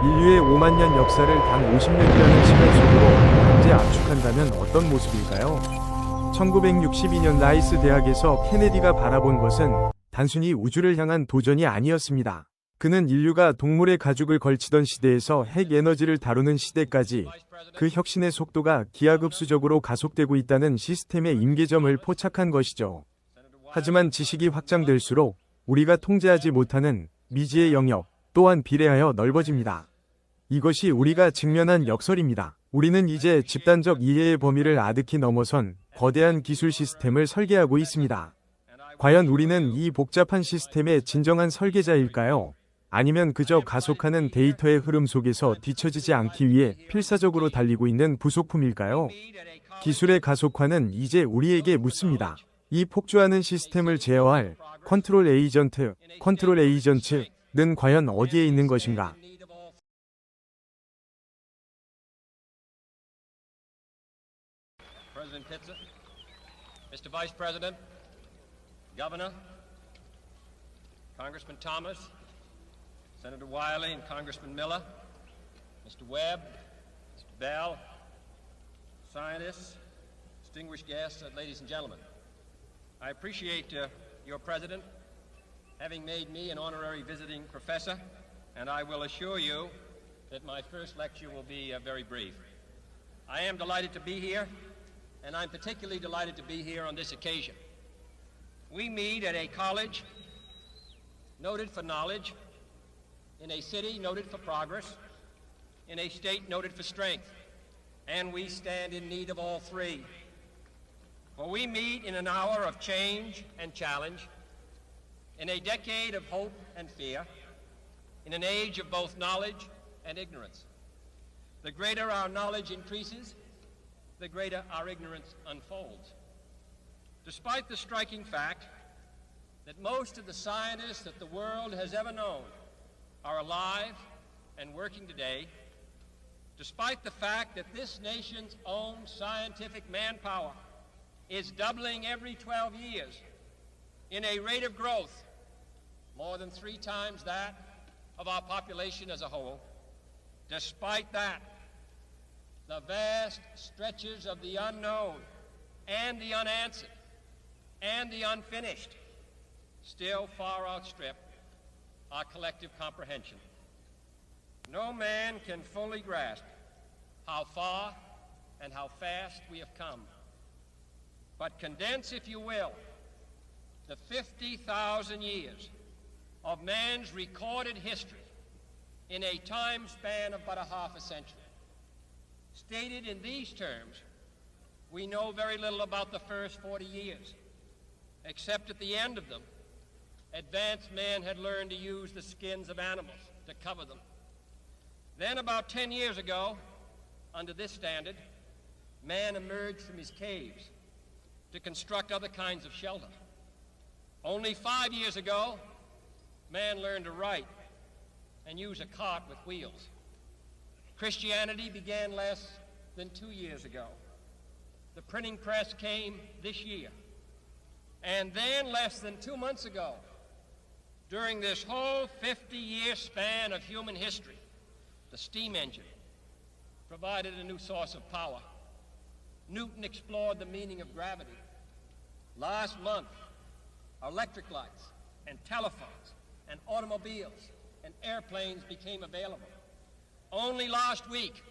인류의 5만 년 역사를 단 50년이라는 시간 속으로 강제 압축한다면 어떤 모습일까요? 1962년 라이스 대학에서 케네디가 바라본 것은 단순히 우주를 향한 도전이 아니었습니다. 그는 인류가 동물의 가죽을 걸치던 시대에서 핵 에너지를 다루는 시대까지 그 혁신의 속도가 기하급수적으로 가속되고 있다는 시스템의 임계점을 포착한 것이죠. 하지만 지식이 확장될수록 우리가 통제하지 못하는 미지의 영역 또한 비례하여 넓어집니다. 이것이 우리가 직면한 역설입니다. 우리는 이제 집단적 이해의 범위를 아득히 넘어선 거대한 기술 시스템을 설계하고 있습니다. 과연 우리는 이 복잡한 시스템의 진정한 설계자일까요? 아니면 그저 가속하는 데이터의 흐름 속에서 뒤처지지 않기 위해 필사적으로 달리고 있는 부속품일까요? 기술의 가속화는 이제 우리에게 묻습니다. 이 폭주하는 시스템을 제어할 컨트롤 에이전트는 과연 어디에 있는 것인가? Mr. Vice President, Governor, Congressman Thomas, Senator Wiley and Congressman Miller, Mr. Webb, Mr. Bell, scientists, distinguished guests, ladies and gentlemen. I appreciate your President having made me an honorary visiting professor, and I will assure you that my first lecture will be very brief. I am delighted to be here, and I'm particularly delighted to be here on this occasion. We meet at a college noted for knowledge, in a city noted for progress, in a state noted for strength, and we stand in need of all three. For we meet in an hour of change and challenge, in a decade of hope and fear, in an age of both knowledge and ignorance. The greater our knowledge increases, the greater our ignorance unfolds. Despite the striking fact that most of the scientists that the world has ever known are alive and working today, despite the fact that this nation's own scientific manpower is doubling every 12 years in a rate of growth more than 3 times that of our population as a whole, despite that, the vast stretches of the unknown and the unanswered and the unfinished still far outstrip our collective comprehension. No man can fully grasp how far and how fast we have come. But condense, if you will, the 50,000 years of man's recorded history in a time span of but a half a century. Stated in these terms, we know very little about the first 40 years, except at the end of them, advanced man had learned to use the skins of animals to cover them. Then about 10 years ago, under this standard, man emerged from his caves to construct other kinds of shelter. Only 5 years ago, man learned to write and use a cart with wheels. Christianity began less than 2 years ago. The printing press came this year. And then less than 2 months ago, during this whole 50-year span of human history, the steam engine provided a new source of power. Newton explored the meaning of gravity. Last month, electric lights and telephones and automobiles and airplanes became available. Only last week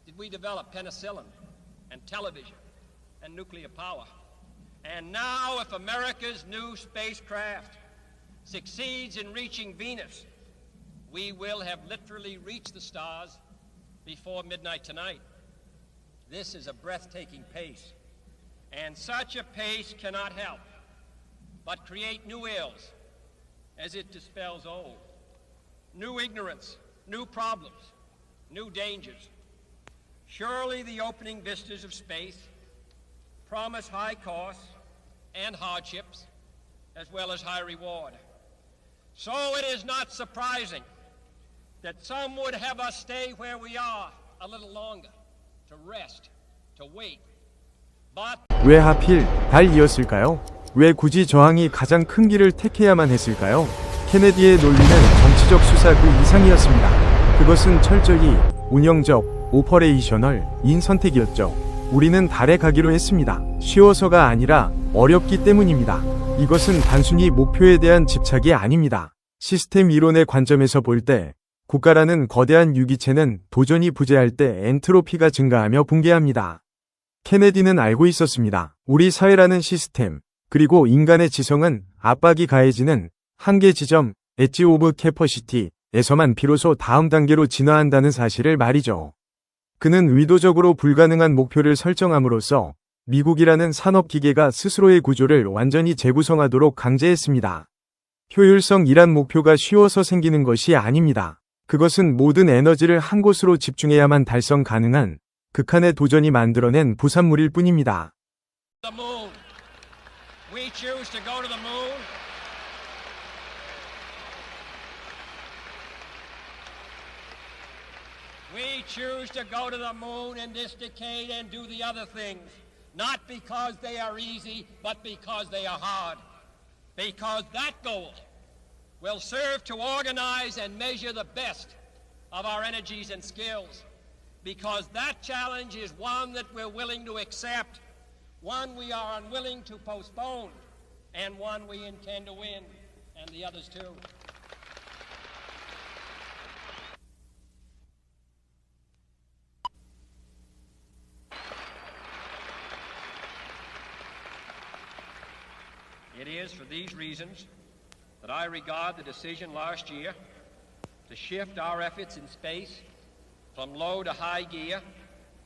did we develop penicillin and television and nuclear power. And now, if America's new spacecraft succeeds in reaching Venus, we will have literally reached the stars before midnight tonight. This is a breathtaking pace, and such a pace cannot help but create new ills as it dispels old. New ignorance, new problems, new dangers. Surely the opening vistas of space promise high costs and hardships, as well as high reward. So it is not surprising that some would have us stay where we are a little longer, to rest, to wait. But 왜 하필 달이었을까요? 왜 굳이 저항이 가장 큰 길을 택해야만 했을까요? 케네디의 논리는 정치적 수사 그 이상이었습니다. 그것은 철저히 운영적, 오퍼레이셔널인 선택이었죠. 우리는 달에 가기로 했습니다. 쉬워서가 아니라 어렵기 때문입니다. 이것은 단순히 목표에 대한 집착이 아닙니다. 시스템 이론의 관점에서 볼 때 국가라는 거대한 유기체는 도전이 부재할 때 엔트로피가 증가하며 붕괴합니다. 케네디는 알고 있었습니다. 우리 사회라는 시스템, 그리고 인간의 지성은 압박이 가해지는 한계 지점, 엣지 오브 캐퍼시티에서만 비로소 다음 단계로 진화한다는 사실을 말이죠. 그는 의도적으로 불가능한 목표를 설정함으로써 미국이라는 산업기계가 스스로의 구조를 완전히 재구성하도록 강제했습니다. 효율성이란 목표가 쉬워서 생기는 것이 아닙니다. 그것은 모든 에너지를 한 곳으로 집중해야만 달성 가능한 극한의 도전이 만들어낸 부산물일 뿐입니다. The moon. We choose to go to the moon. We choose to go to the moon in this decade and do the other things, not because they are easy, but because they are hard. Because that goal will serve to organize and measure the best of our energies and skills. Because that challenge is one that we're willing to accept, one we are unwilling to postpone, and one we intend to win, and the others too. It is for these reasons that I regard the decision last year to shift our efforts in space from low to high gear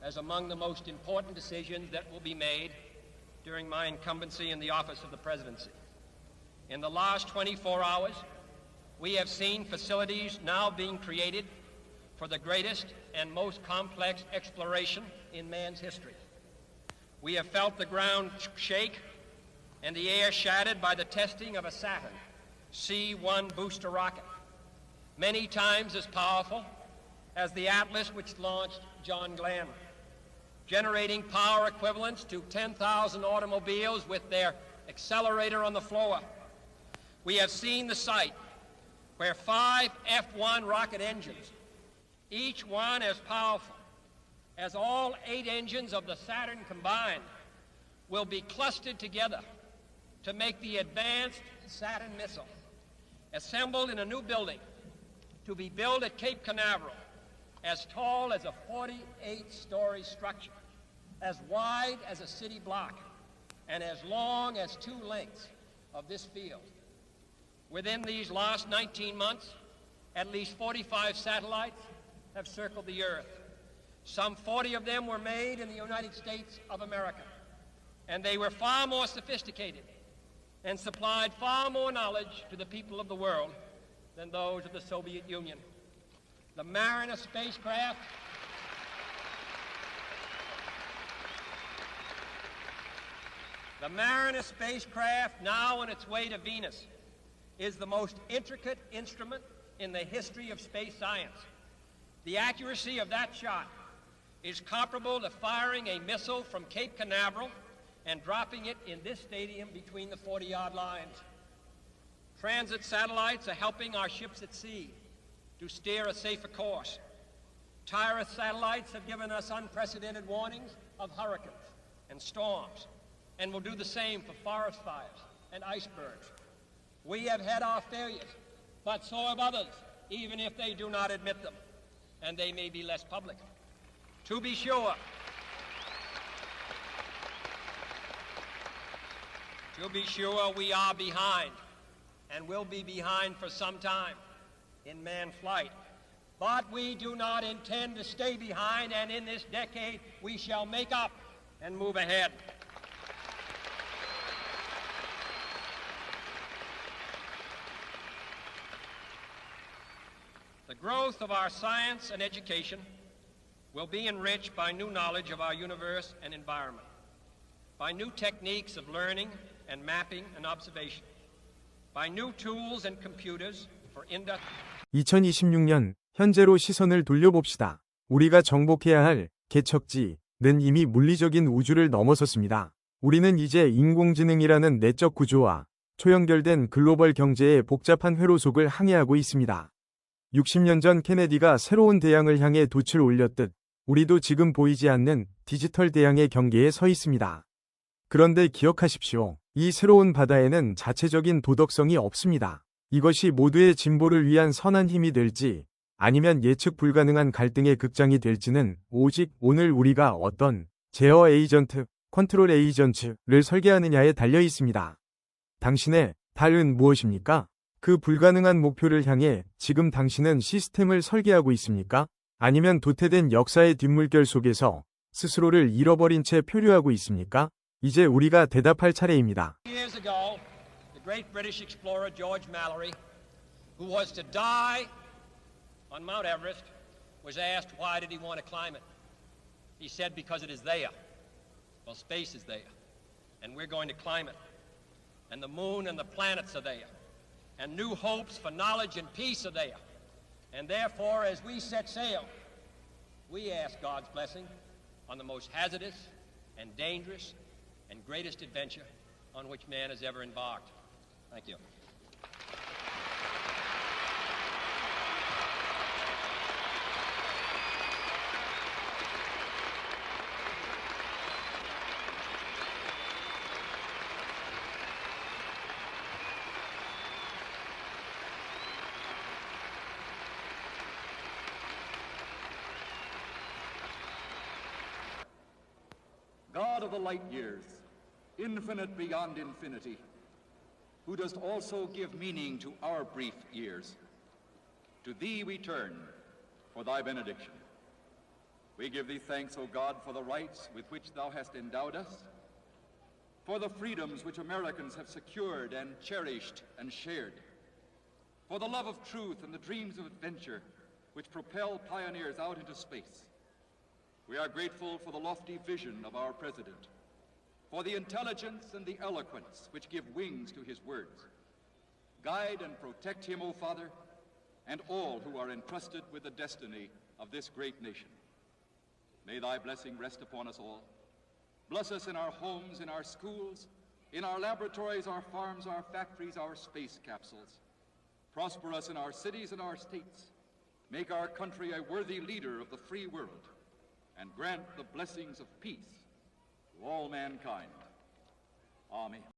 as among the most important decisions that will be made during my incumbency in the office of the presidency. In the last 24 hours, we have seen facilities now being created for the greatest and most complex exploration in man's history. We have felt the ground shake and the air shattered by the testing of a Saturn C-1 booster rocket, many times as powerful as the Atlas which launched John Glenn, generating power equivalents to 10,000 automobiles with their accelerator on the floor. We have seen the site where 5 F-1 rocket engines, each one as powerful as all 8 engines of the Saturn combined, will be clustered together to make the advanced Saturn missile, assembled in a new building to be built at Cape Canaveral, as tall as a 48-story structure, as wide as a city block, and as long as 2 lengths of this field. Within these last 19 months, at least 45 satellites have circled the Earth. Some 40 of them were made in the United States of America, and they were far more sophisticated and supplied far more knowledge to the people of the world than those of the Soviet Union. The Mariner spacecraft now on its way to Venus is the most intricate instrument in the history of space science. The accuracy of that shot is comparable to firing a missile from Cape Canaveral and dropping it in this stadium between the 40-yard lines. Transit satellites are helping our ships at sea to steer a safer course. Tyrus satellites have given us unprecedented warnings of hurricanes and storms, and will do the same for forest fires and icebergs. We have had our failures, but so have others, even if they do not admit them, and they may be less public. To be sure, we are behind, and will be behind for some time in manned flight. But we do not intend to stay behind, and in this decade we shall make up and move ahead. The growth of our science and education will be enriched by new knowledge of our universe and environment, by new techniques of learning and mapping and observation, by new tools and computers for 2026년 현재로 시선을 돌려봅시다. 우리가 정복해야 할 개척지는 이미 물리적인 우주를 넘어섰습니다. 우리는 이제 인공지능이라는 내적 구조와 초연결된 글로벌 경제의 복잡한 회로 속을 항해하고 있습니다. 60년 전 케네디가 새로운 대양을 향해 돛을 올렸듯 우리도 지금 보이지 않는 디지털 대양의 경계에 서 있습니다. 그런데 기억하십시오. 이 새로운 바다에는 자체적인 도덕성이 없습니다. 이것이 모두의 진보를 위한 선한 힘이 될지 아니면 예측 불가능한 갈등의 극장이 될지는 오직 오늘 우리가 어떤 제어 에이전트, 컨트롤 에이전트를 설계하느냐에 달려 있습니다. 당신의 달은 무엇입니까? 그 불가능한 목표를 향해 지금 당신은 시스템을 설계하고 있습니까? 아니면 도태된 역사의 뒷물결 속에서 스스로를 잃어버린 채 표류하고 있습니까? 이제 우리가 대답할 차례입니다. Years ago, the great British explorer George Mallory, who was to die on Mount Everest, was asked why did he want to climb it. He said because it is there. Well, space is there, and we're going to climb it. And the moon and the planets are there, and new hopes for knowledge and peace are there. And therefore, as we set sail, we ask God's blessing on the most hazardous and dangerous and greatest adventure on which man has ever embarked. Thank you. God of the light years, infinite beyond infinity, who dost also give meaning to our brief years, to thee we turn for thy benediction. We give thee thanks, O God, for the rights with which thou hast endowed us, for the freedoms which Americans have secured and cherished and shared, for the love of truth and the dreams of adventure which propel pioneers out into space. We are grateful for the lofty vision of our President, for the intelligence and the eloquence which give wings to his words. Guide and protect him, O Father, and all who are entrusted with the destiny of this great nation. May thy blessing rest upon us all. Bless us in our homes, in our schools, in our laboratories, our farms, our factories, our space capsules. Prosper us in our cities and our states. Make our country a worthy leader of the free world, and grant the blessings of peace to all mankind. Amen.